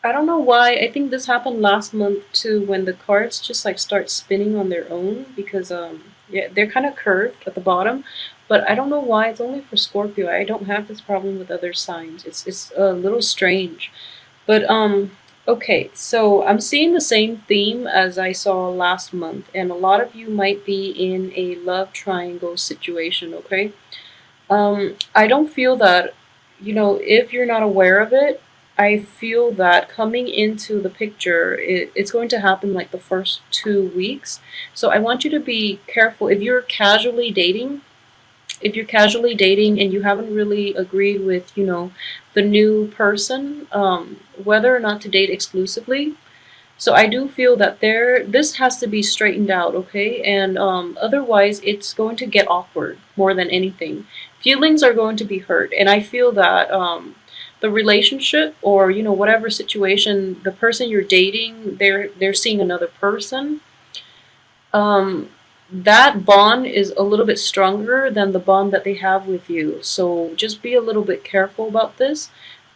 I don't know why. I think this happened last month too, when the cards just like start spinning on their own because yeah, they're kind of curved at the bottom, but I don't know why. It's only for Scorpio. I don't have this problem with other signs. It's a little strange. But okay, so I'm seeing the same theme as I saw last month, and a lot of you might be in a love triangle situation, okay? I don't feel that, if you're not aware of it, I feel that coming into the picture, it's going to happen like the first 2 weeks. So I want you to be careful. If you're casually dating and you haven't really agreed with, the new person, whether or not to date exclusively. So I do feel that this has to be straightened out, okay? And otherwise, it's going to get awkward more than anything. Feelings are going to be hurt, and I feel that the relationship, or whatever situation, the person you're dating, they're seeing another person. Um, that bond is a little bit stronger than the bond that they have with you. So just be a little bit careful about this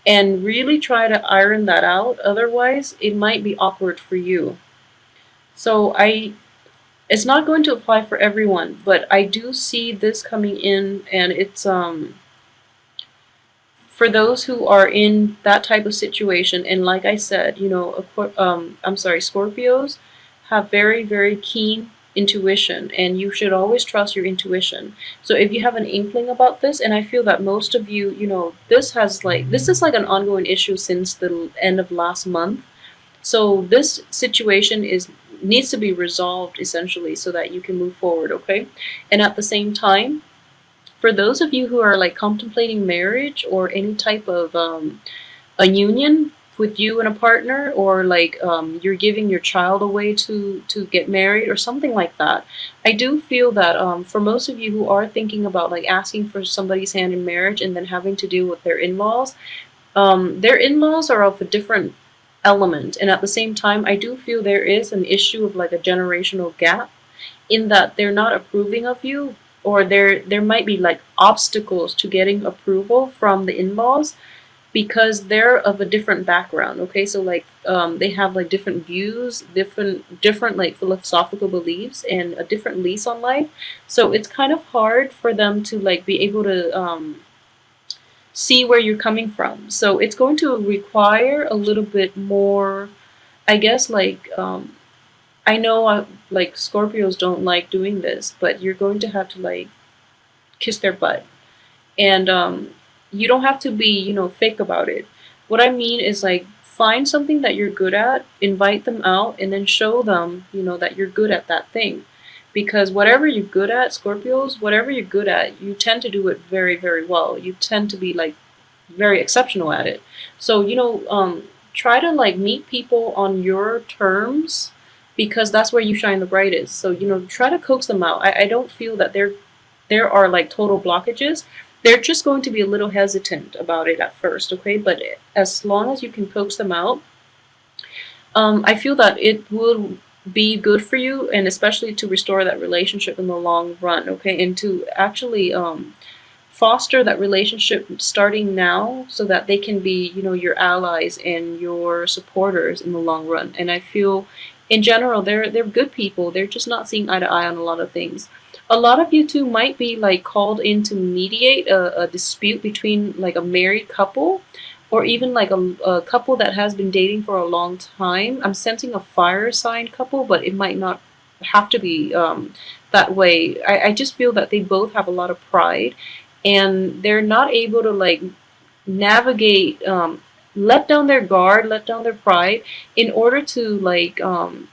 and really try to iron that out. Otherwise, it might be awkward for you. So it's not going to apply for everyone, but I do see this coming in, and it's for those who are in that type of situation. And like I said, I'm sorry, Scorpios have very, very keen intuition, and you should always trust your intuition. So if you have an inkling about this, and I feel that most of you, this is like an ongoing issue since the end of last month. So this situation is needs to be resolved essentially so that you can move forward, okay? And at the same time, for those of you who are like contemplating marriage or any type of a union with you and a partner, or like you're giving your child away to get married or something like that, I do feel that for most of you who are thinking about like asking for somebody's hand in marriage and then having to deal with their in-laws are of a different element, and at the same time I do feel there is an issue of like a generational gap, in that they're not approving of you, or there might be like obstacles to getting approval from the in-laws because they're of a different background, okay? So like they have like different views, different like philosophical beliefs, and a different lease on life. So it's kind of hard for them to like be able to see where you're coming from. So it's going to require a little bit more, I guess, like I know like Scorpios don't like doing this, but you're going to have to like kiss their butt. And you don't have to be, fake about it. What I mean is like find something that you're good at, invite them out, and then show them, that you're good at that thing. Because whatever you're good at, Scorpios, whatever you're good at, you tend to do it very, very well. You tend to be like very exceptional at it. So, try to like meet people on your terms, because that's where you shine the brightest. So, try to coax them out. I don't feel that there are like total blockages. They're just going to be a little hesitant about it at first, okay? But as long as you can coax them out, I feel that it will be good for you, and especially to restore that relationship in the long run, okay? And to actually foster that relationship starting now, so that they can be, your allies and your supporters in the long run. And I feel in general they're good people. They're just not seeing eye to eye on a lot of things. A lot of you too might be like called in to mediate a dispute between like a married couple, or even like a couple that has been dating for a long time. I'm sensing a fire sign couple, but it might not have to be that way. I just feel that they both have a lot of pride, and they're not able to like navigate, let down their guard, let down their pride, in order to like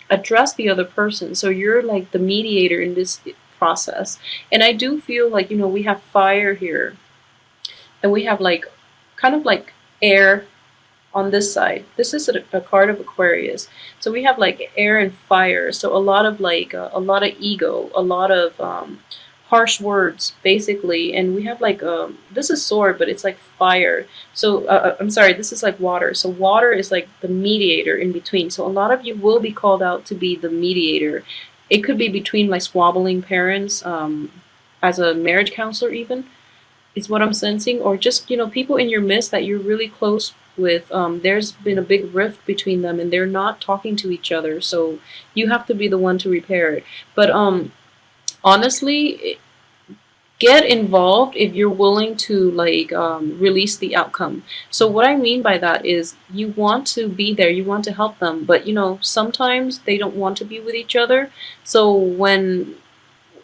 address the other person. So you're like the mediator in this process. And I do feel like, we have fire here, and we have like kind of like air on this side. This is a card of Aquarius. So we have like air and fire. So a lot of like a lot of ego, a lot of harsh words basically. And we have like this is sword, but it's like fire. So I'm sorry, this is like water. So water is like the mediator in between. So a lot of you will be called out to be the mediator. It could be between like squabbling parents, as a marriage counselor even, is what I'm sensing, or just, people in your midst that you're really close with there's been a big rift between them and they're not talking to each other, so you have to be the one to repair it. But honestly, get involved if you're willing to like release the outcome. So what I mean by that is you want to be there, you want to help them, but you know, sometimes they don't want to be with each other. So when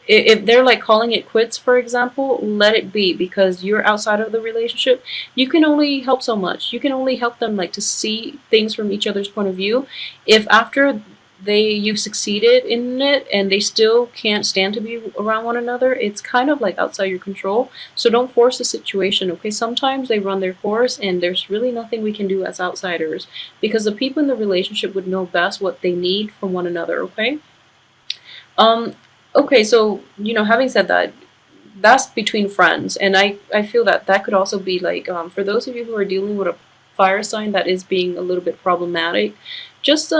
if they're like calling it quits, for example, let it be, because you're outside of the relationship. You can only help so much. You can only help them like to see things from each other's point of view. If after you've succeeded in it and they still can't stand to be around one another, it's kind of like outside your control. So don't force the situation, okay? Sometimes they run their course and there's really nothing we can do as outsiders, because the people in the relationship would know best what they need from one another, okay? Um, okay, so you know, having said that, that's between friends, and I feel that that could also be like for those of you who are dealing with a fire sign that is being a little bit problematic, just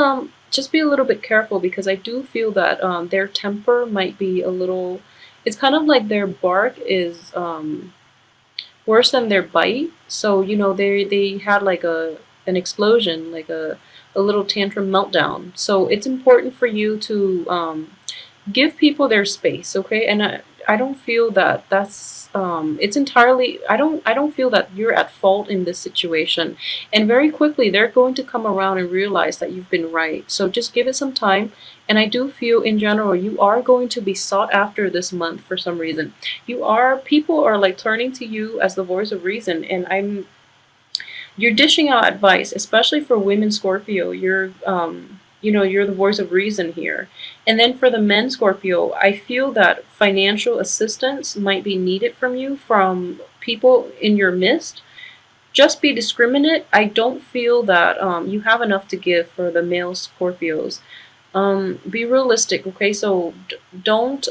be a little bit careful, because I do feel that their temper might be a little. It's kind of like their bark is worse than their bite. So you know they had like an explosion, like a little tantrum meltdown. So it's important for you to give people their space, okay? And I don't feel that that's it's entirely, I don't feel that you're at fault in this situation. And very quickly they're going to come around and realize that you've been right. So just give it some time. And I do feel in general you are going to be sought after this month for some reason. People are like turning to you as the voice of reason, and you're dishing out advice, especially for women Scorpio. You know, you're the voice of reason here. And then for the men Scorpio, I feel that financial assistance might be needed from you from people in your midst. Just be discriminate. I don't feel that you have enough to give for the male Scorpios. Be realistic, okay? So don't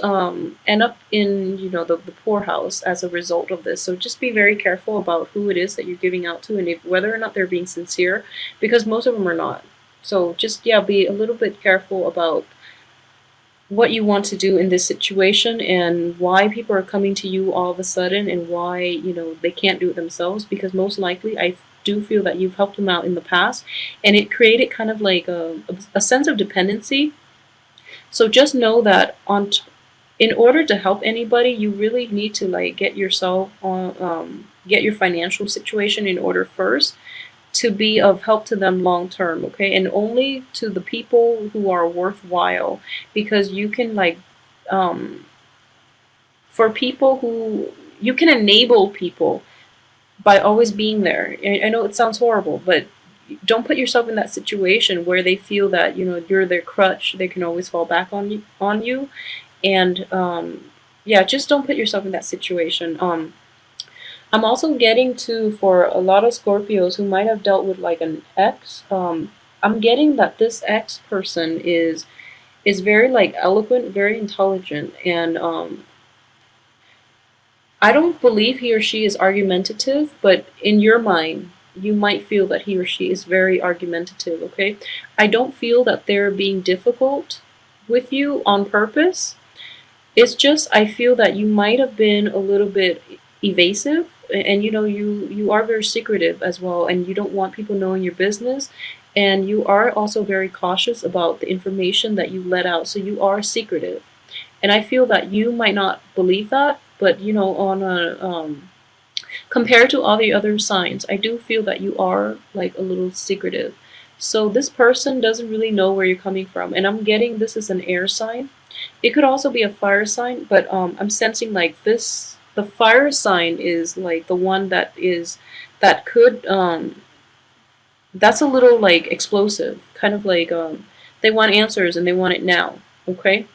end up in, you know, the poorhouse as a result of this. So just be very careful about who it is that you're giving out to, and if, whether or not they're being sincere, because most of them are not. So just, yeah, be a little bit careful about what you want to do in this situation and why people are coming to you all of a sudden, and why, you know, they can't do it themselves, because most likely I do feel that you've helped them out in the past and it created kind of like a sense of dependency. So just know that in order to help anybody, you really need to like get yourself on get your financial situation in order first, to be of help to them long term, okay? And only to the people who are worthwhile, because you can like for people who you can enable people by always being there. I know it sounds horrible, but don't put yourself in that situation where they feel that, you know, you're their crutch. They can always fall back on you, and yeah, just don't put yourself in that situation. I'm also getting to, for a lot of Scorpios who might have dealt with like an ex, I'm getting that this ex person is very like eloquent, very intelligent, and I don't believe he or she is argumentative, but in your mind, you might feel that he or she is very argumentative, okay? I don't feel that they're being difficult with you on purpose. It's just I feel that you might have been a little bit evasive, and you know, you are very secretive as well, and you don't want people knowing your business, and you are also very cautious about the information that you let out, so you are secretive. And I feel that you might not believe that, but you know, on a compared to all the other signs, I do feel that you are like a little secretive. So this person doesn't really know where you're coming from, and I'm getting this is an air sign. It could also be a fire sign, but I'm sensing like this. The fire sign is like the one that could that's a little like explosive, kind of like they want answers and they want it now, okay?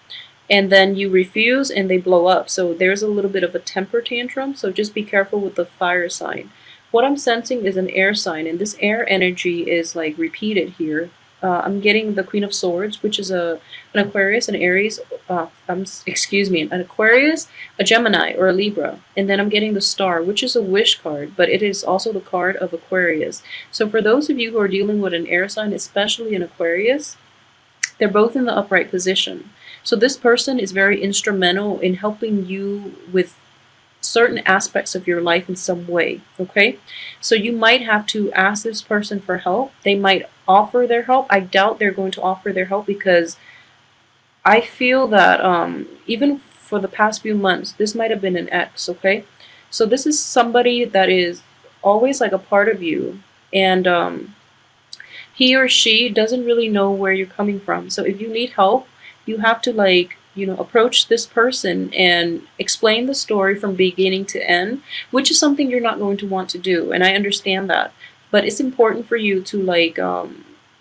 And then you refuse and they blow up. So there's a little bit of a temper tantrum. So just be careful with the fire sign. What I'm sensing is an air sign, and this air energy is like repeated here. I'm getting the Queen of Swords, which is an Aquarius, an Aries, excuse me, an Aquarius, a Gemini, or a Libra. And then I'm getting the Star, which is a wish card, but it is also the card of Aquarius. So for those of you who are dealing with an air sign, especially an Aquarius, they're both in the upright position. So this person is very instrumental in helping you with certain aspects of your life in some way, okay? So you might have to ask this person for help. They might offer their help. I doubt they're going to offer their help because I feel that even for the past few months, this might have been an ex, okay? So this is somebody that is always like a part of you, and he or she doesn't really know where you're coming from. So if you need help, you have to like, approach this person and explain the story from beginning to end, which is something you're not going to want to do. And I understand that. But it's important for you to like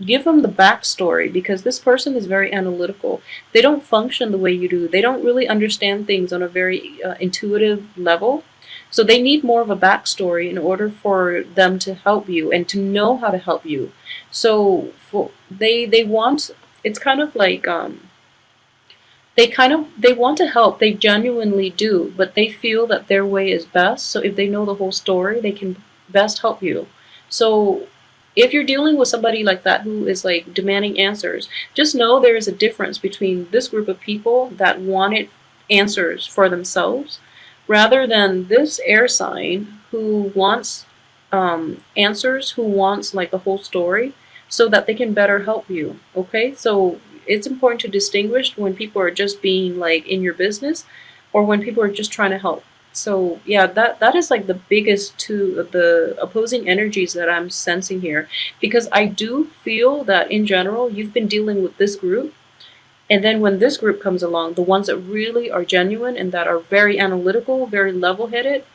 give them the backstory because this person is very analytical. They don't function the way you do. They don't really understand things on a very intuitive level. So they need more of a backstory in order for them to help you and to know how to help you. So they want, it's kind of like they want to help. They genuinely do, but they feel that their way is best. So if they know the whole story, they can best help you. So if you're dealing with somebody like that who is like demanding answers, just know there is a difference between this group of people that wanted answers for themselves rather than this air sign who wants answers, who wants like the whole story so that they can better help you. Okay, so it's important to distinguish when people are just being like in your business or when people are just trying to help. So yeah, that is like the biggest two of the opposing energies that I'm sensing here, because I do feel that in general you've been dealing with this group, and then when this group comes along, the ones that really are genuine and that are very analytical, very level-headed,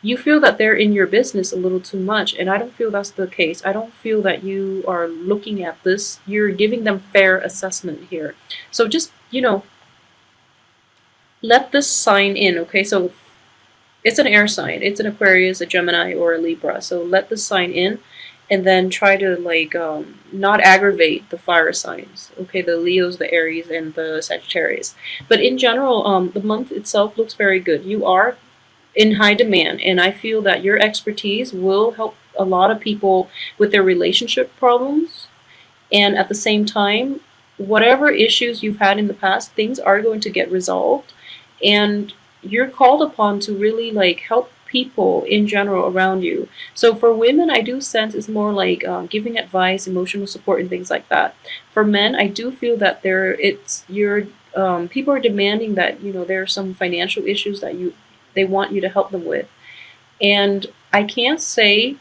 you feel that they're in your business a little too much, and I don't feel that's the case. I don't feel that you are looking at this. You're giving them fair assessment here. So just, let this sign in, okay? So it's an air sign. It's an Aquarius, a Gemini, or a Libra. So let this sign in and then try to like not aggravate the fire signs, okay? The Leos, the Aries, and the Sagittarius. But in general, the month itself looks very good. You are in high demand, and I feel that your expertise will help a lot of people with their relationship problems. And at the same time, whatever issues you've had in the past, things are going to get resolved, and you're called upon to really like help people in general around you. So for women, I do sense it's more like giving advice, emotional support, and things like that. For men, I do feel that people are demanding that there are some financial issues that they want you to help them with. And I can't say,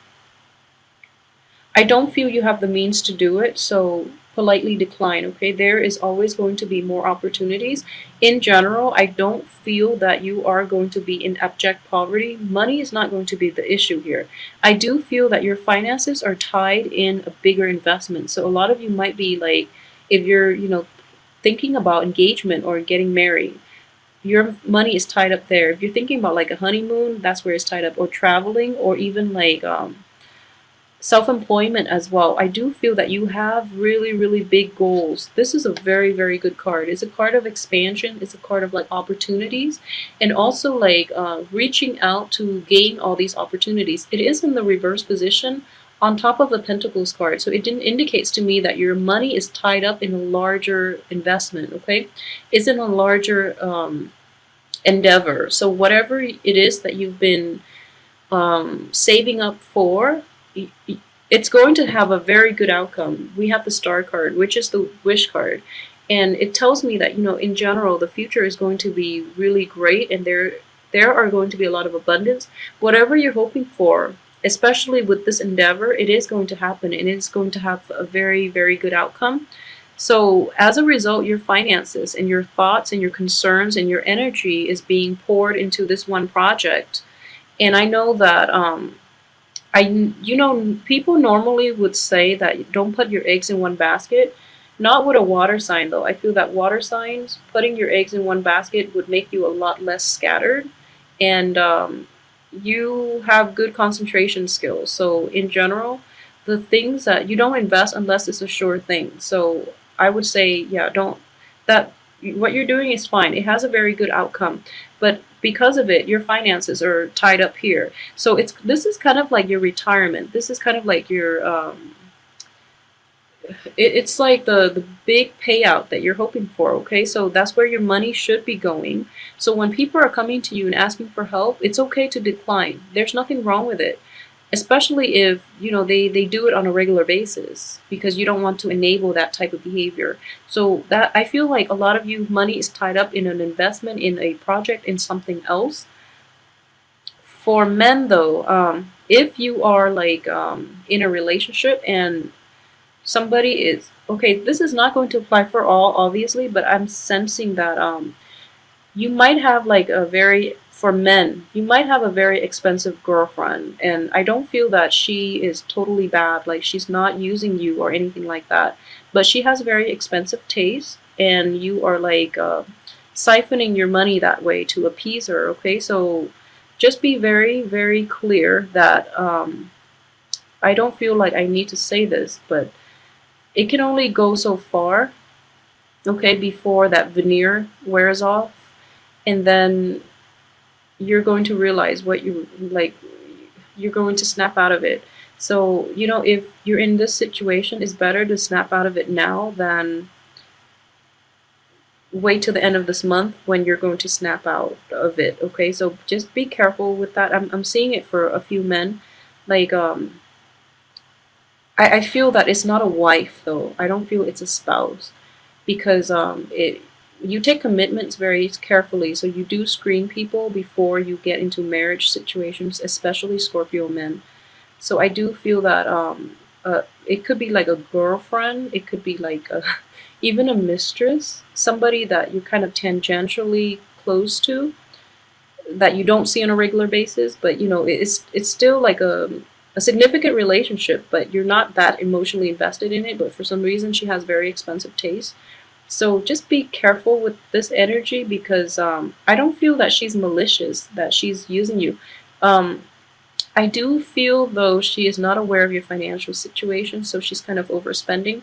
I don't feel you have the means to do it, so politely decline, okay? There is always going to be more opportunities. In general, I don't feel that you are going to be in abject poverty. Money is not going to be the issue here. I do feel that your finances are tied in a bigger investment. So a lot of you might be like, if you're, thinking about engagement or getting married, your money is tied up there. If you're thinking about like a honeymoon, that's where it's tied up, or traveling, or even like self-employment as well. I do feel that you have really, really big goals. This is a very, very good card. It's a card of expansion. It's a card of like opportunities, and also like reaching out to gain all these opportunities. It is in the reverse position on top of the Pentacles card. So it indicates to me that your money is tied up in a larger investment, okay? It's in a larger endeavor. So whatever it is that you've been saving up for, it's going to have a very good outcome. We have the Star card, which is the wish card. And it tells me that, in general, the future is going to be really great, and there are going to be a lot of abundance. Whatever you're hoping for, especially with this endeavor, it is going to happen, and it's going to have a very, very good outcome. So as a result, your finances and your thoughts and your concerns and your energy is being poured into this one project. And I know that people normally would say that don't put your eggs in one basket. Not with a water sign, though. I feel that water signs, putting your eggs in one basket would make you a lot less scattered, and you have good concentration skills. So in general, the things that you don't invest unless it's a sure thing. So I would say, yeah, don't, that what you're doing is fine. It has a very good outcome, but because of it, your finances are tied up here. So this is kind of like your retirement. This is kind of like your it's like the big payout that you're hoping for. Okay, so that's where your money should be going. So when people are coming to you and asking for help, it's okay to decline. There's nothing wrong with it, especially if they do it on a regular basis, because you don't want to enable that type of behavior. So that, I feel like a lot of you money is tied up in an investment, in a project, in something else. For men though, if you are like in a relationship and somebody is okay, this is not going to apply for all, obviously, but I'm sensing that you might have like a very, for men, you might have a very expensive girlfriend, and I don't feel that she is totally bad, like she's not using you or anything like that, but she has very expensive taste, and you are like siphoning your money that way to appease her. Okay, so just be very, very clear that I don't feel like I need to say this, but it can only go so far, okay, before that veneer wears off, and then you're going to realize what you like, you're going to snap out of it. So, if you're in this situation, it's better to snap out of it now than wait till the end of this month when you're going to snap out of it. Okay, so just be careful with that. I'm seeing it for a few men. Like, I feel that it's not a wife though. I don't feel it's a spouse, because you take commitments very carefully. So you do screen people before you get into marriage situations, especially Scorpio men. So I do feel that it could be like a girlfriend, it could be like even a mistress, somebody that you're kind of tangentially close to, that you don't see on a regular basis, but it's still like a significant relationship, but you're not that emotionally invested in it. But for some reason, she has very expensive taste. So just be careful with this energy, because I don't feel that she's malicious, that she's using you. Um, I do feel though she is not aware of your financial situation, so she's kind of overspending.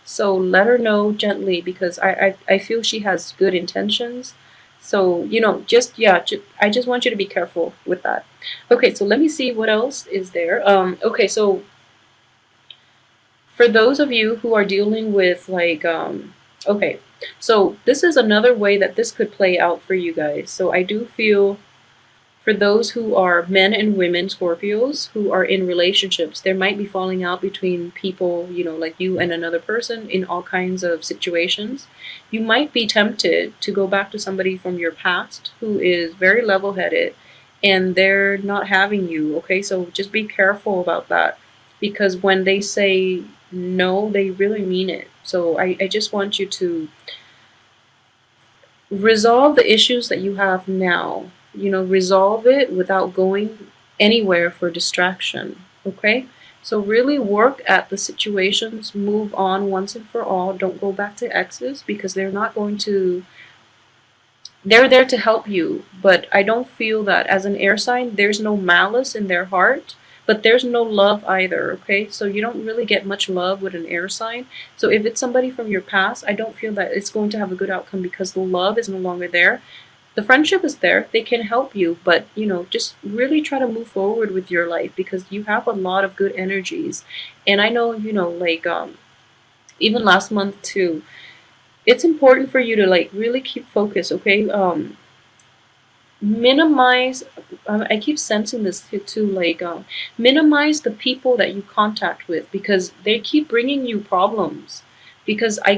So let her know gently, because I feel she has good intentions. So, just, yeah, I just want you to be careful with that. Okay, so let me see what else is there. Okay, so for those of you who are dealing with like, okay, so this is another way that this could play out for you guys. So I do feel for those who are men and women Scorpios who are in relationships, there might be falling out between people, like you and another person in all kinds of situations. You might be tempted to go back to somebody from your past who is very level headed and they're not having you. Okay, so just be careful about that, because when they say no, they really mean it. So I just want you to resolve the issues that you have now. Resolve it without going anywhere for distraction. Okay, so really work at the situations, move on once and for all. Don't go back to exes, because they're there to help you, but I don't feel that as an air sign there's no malice in their heart, but there's no love either. Okay, so you don't really get much love with an air sign. So if it's somebody from your past, I don't feel that it's going to have a good outcome, because the love is no longer there. The friendship is there, they can help you, but just really try to move forward with your life, because you have a lot of good energies. And I know, like even last month too, it's important for you to like really keep focus. Okay, minimize, I keep sensing this too, like minimize the people that you contact with, because they keep bringing you problems. Because I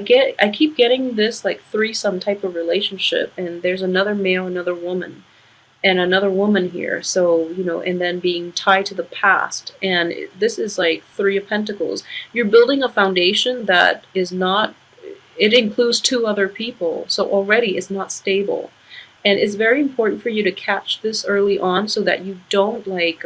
keep getting this like threesome type of relationship, and there's another male, another woman, and another woman here. So and then being tied to the past, and this is like Three of Pentacles. You're building a foundation that is not, it includes two other people, so already it's not stable. And it's very important for you to catch this early on, so that you don't like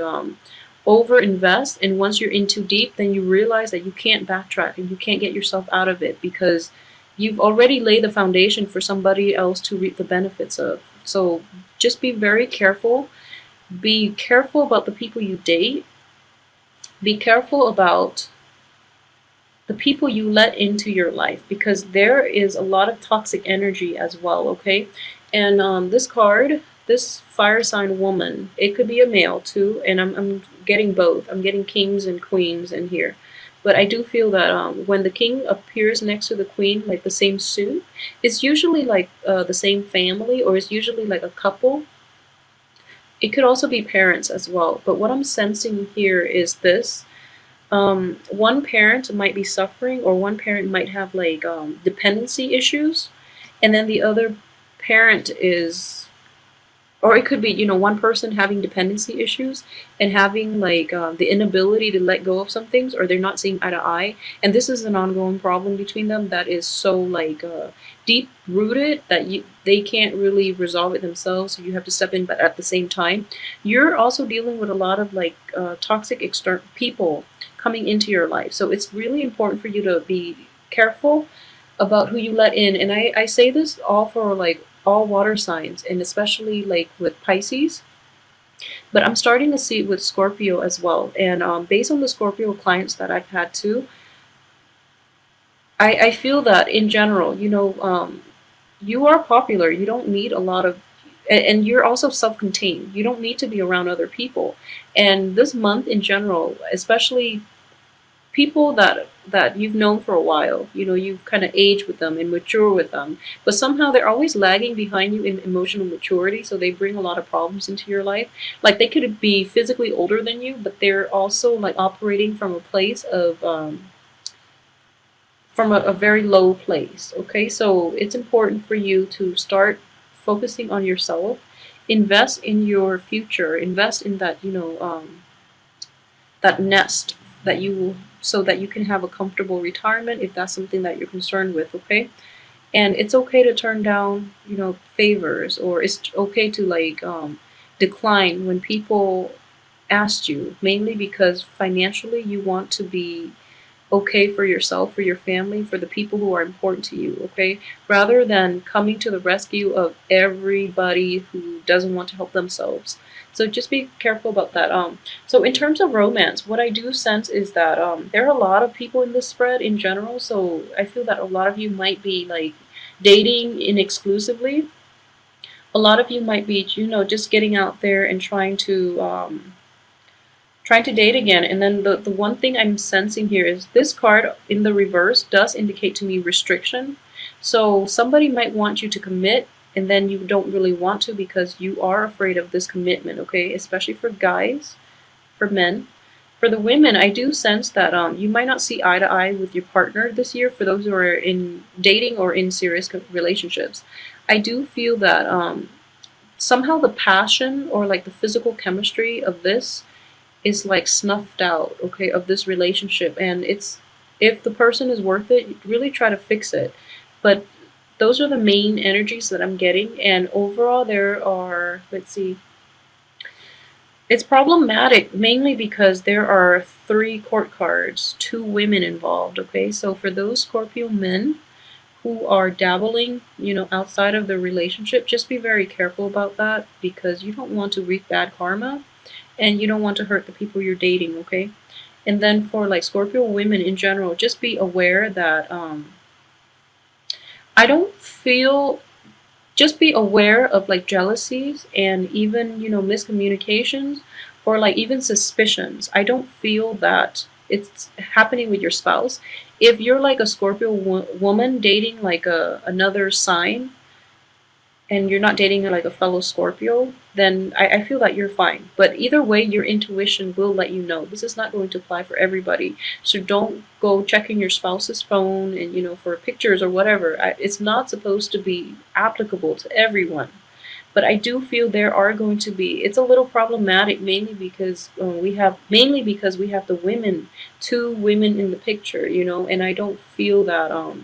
over invest, and once you're in too deep, then you realize that you can't backtrack and you can't get yourself out of it, because you've already laid the foundation for somebody else to reap the benefits of. So just be very careful. Be careful about the people you date. Be careful about the people you let into your life, because there is a lot of toxic energy as well. Okay, and this card, this fire sign woman, it could be a male too, and I'm getting both. I'm getting kings and queens in here. But I do feel that when the king appears next to the queen, like the same suit, it's usually like the same family, or it's usually like a couple. It could also be parents as well. But what I'm sensing here is this. One parent might be suffering, or one parent might have like dependency issues, and then the other parent is, or it could be, one person having dependency issues and having like the inability to let go of some things, or they're not seeing eye to eye, and this is an ongoing problem between them that is so like deep rooted that they can't really resolve it themselves, so you have to step in. But at the same time, you're also dealing with a lot of like toxic external people coming into your life, so it's really important for you to be careful about who you let in. And I say this all for like all water signs, and especially like with Pisces, but I'm starting to see it with Scorpio as well. And based on the Scorpio clients that I've had too, I feel that in general, you are popular. You don't need a lot of, and you're also self-contained. You don't need to be around other people. And this month in general, especially people that you've known for a while, you've kind of aged with them and mature with them, but somehow they're always lagging behind you in emotional maturity, so they bring a lot of problems into your life. Like they could be physically older than you, but they're also like operating from a place of from a very low place. Okay, so it's important for you to start focusing on yourself, invest in your future, invest in that, that nest that you, so that you can have a comfortable retirement if that's something that you're concerned with. Okay, and it's okay to turn down, favors, or it's okay to like decline when people ask you, mainly because financially you want to be okay for yourself, for your family, for the people who are important to you, okay? Rather than coming to the rescue of everybody who doesn't want to help themselves. So just be careful about that. So in terms of romance, what I do sense is that there are a lot of people in this spread in general. So I feel that a lot of you might be like dating inexclusively. A lot of you might be, just getting out there and trying to date again. And then the one thing I'm sensing here is this card in the reverse does indicate to me restriction. So somebody might want you to commit, and then you don't really want to because you are afraid of this commitment, okay? Especially for guys, for men. For the women, I do sense that you might not see eye to eye with your partner this year, for those who are in dating or in serious relationships. I do feel that somehow the passion or like the physical chemistry of this is like snuffed out, okay, of this relationship. And it's, if the person is worth it, really try to fix it. But those are the main energies that I'm getting. And overall, there are, let's see, it's problematic mainly because there are 3 court cards, 2 women involved, okay? So for those Scorpio men who are dabbling, outside of the relationship, just be very careful about that, because you don't want to reap bad karma, and you don't want to hurt the people you're dating, okay? And then for like Scorpio women in general, just be aware that I don't feel, just be aware of like jealousies and even, miscommunications, or like even suspicions. I don't feel that it's happening with your spouse. If you're like a Scorpio woman dating like another sign, and you're not dating like a fellow Scorpio, then I feel that you're fine. But either way, your intuition will let you know. This is not going to apply for everybody. So don't go checking your spouse's phone and, for pictures or whatever. It's not supposed to be applicable to everyone. But I do feel there are going to be, it's a little problematic, mainly because we have the women, 2 women in the picture, and I don't feel that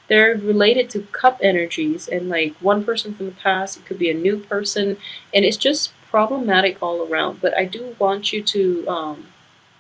they're related to cup energies, and like one person from the past, it could be a new person, and it's just problematic all around. But I do want you to